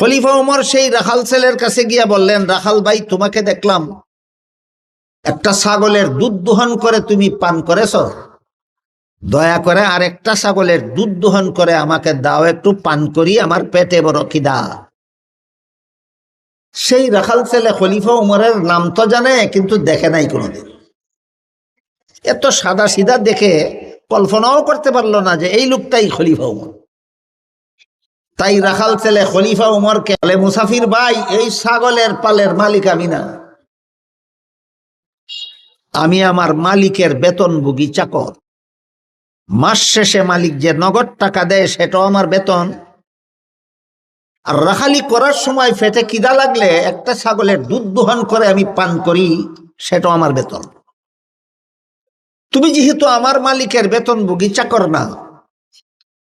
খলিফা উমর সেই রাখাল ছেলের কাছে গিয়া বললেন, রাখাল ভাই, তোমাকে দেখলাম একটা ছাগলের দুধ দোহন করে তুমি পান করেছ, দয়া করে আর একটা ছাগলের দুধ দোহন করে আমাকে দাও, একটু পান করি, আমার পেটে বড় খিদা। সেই রাখাল ছেলে খলিফা উমরের নাম তো জানে, কিন্তু দেখে নাই কোনোদিন। এত সাদা সিধা দেখে কল্পনাও করতে পারলো না যে এই লোকটাই খলিফা উমর। তাই রাখাল ছেলে খলিফা উমরকে বলে, মুসাফির ভাই, এই ছাগলের পালের মালিক আমি না, আমি আমার মালিকের বেতনভোগী চাকর। মাস শেষে মালিক যে নগদ টাকা দেয় সেটাও আমার বেতন, আর রাখালি করার সময় পেটে খিদা লাগলে একটা ছাগলের দুধ দোহন করে আমি পান করি, সেটাও আমার বেতন। তুমি যেহেতু আমার মালিকের বেতনভোগী চাকর না,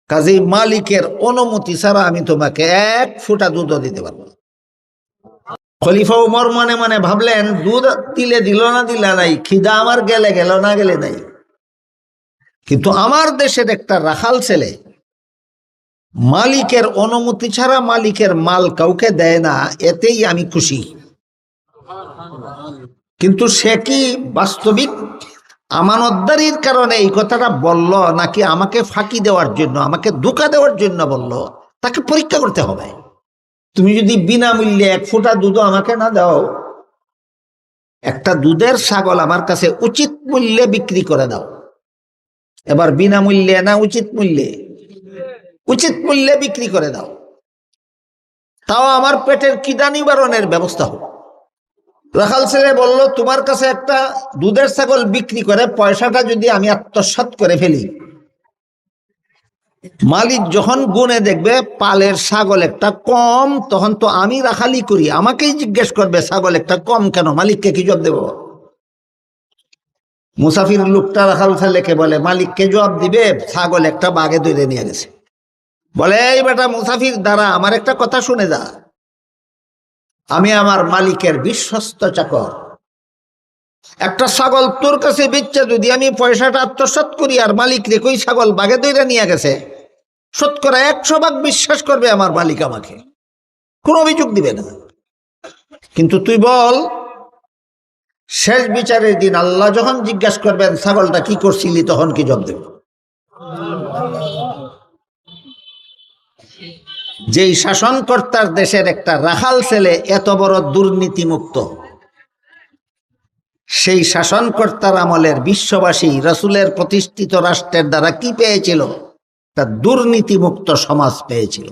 কাজেই মালিকের অনুমতি ছাড়া আমি তোমাকে এক ফোঁটা দুধও দিতে পারবো না। খলিফা উমর মনে মনে ভাবলেন, দুধ দিলে দিল না দিলে নাই, খিদা আমার গেলে গেল না গেলে নাই, কিন্তু আমার দেশের একটা রাখাল ছেলে মালিকের অনুমতি ছাড়া মালিকের মাল কাউকে দেয় না, এতেই আমি খুশি। কিন্তু সে কি বাস্তবিক আমানতদারির কারণে এই কথাটা বলল, নাকি আমাকে ফাঁকি দেওয়ার জন্য, আমাকে ধোঁকা দেওয়ার জন্য বলল, তাকে পরীক্ষা করতে হবে। তুমি যদি বিনামূল্যে এক ফোঁটা দুধ আমাকে না দাও, একটা দুধের ছাগল আমার কাছে উচিত মূল্যে বিক্রি করে দাও। এবার বিনামূল্যে না উচিত মূল্যে? উচিত মূল্যে বিক্রি করে দাও, তাও আমার পেটের খিদা নিবারণের ব্যবস্থা হোক। রাখাল ছেলে বলল, তোমার কাছে একটা দুধের ছাগল বিক্রি করে পয়সাটা যদি আমি আত্মসাৎ করে ফেলি, মালিক যখন গুনে দেখবে পালের ছাগল একটা কম, তখন তো আমি রাখালি করি, আমাকেই জিজ্ঞেস করবে ছাগল একটা কম কেন, মালিককে কি জবাব দেব? মুসাফির লোকটা রাখাল ছেলেকে বলে, মালিককে জবাব দিবে ছাগল একটা বাগে ধরে নিয়ে গেছে। বলে, এই বেটা মুসাফির, দ্বারা আমার একটা কথা শুনে যা, আমি আমার মালিকের বিশ্বস্ত চাকর, একটা ছাগল তোর কাছে বেচে যদি আমি পয়সাটা আত্মসাৎ করি আর মালিক রে কই ছাগল বাগে ধরে নিয়ে গেছে, শতকরা 100 ভাগ বিশ্বাস করবে আমার মালিক, আমাকে কোনো অভিযোগ দিবে না। কিন্তু তুই বল, শেষ বিচারের দিন আল্লাহ যখন জিজ্ঞাসা করবেন ছাগলটা কি করছিলি, তখন কি জবাব দেব? যেই শাসনকর্তার দেশের একটা রাখাল ছেলে এত বড় দুর্নীতিমুক্ত, সেই শাসনকর্তার আমলের বিশ্ববাসী রাসূলের প্রতিষ্ঠিত রাষ্ট্রের দ্বারা কি পেয়েছিল? তা দুর্নীতিমুক্ত সমাজ পেয়েছিল।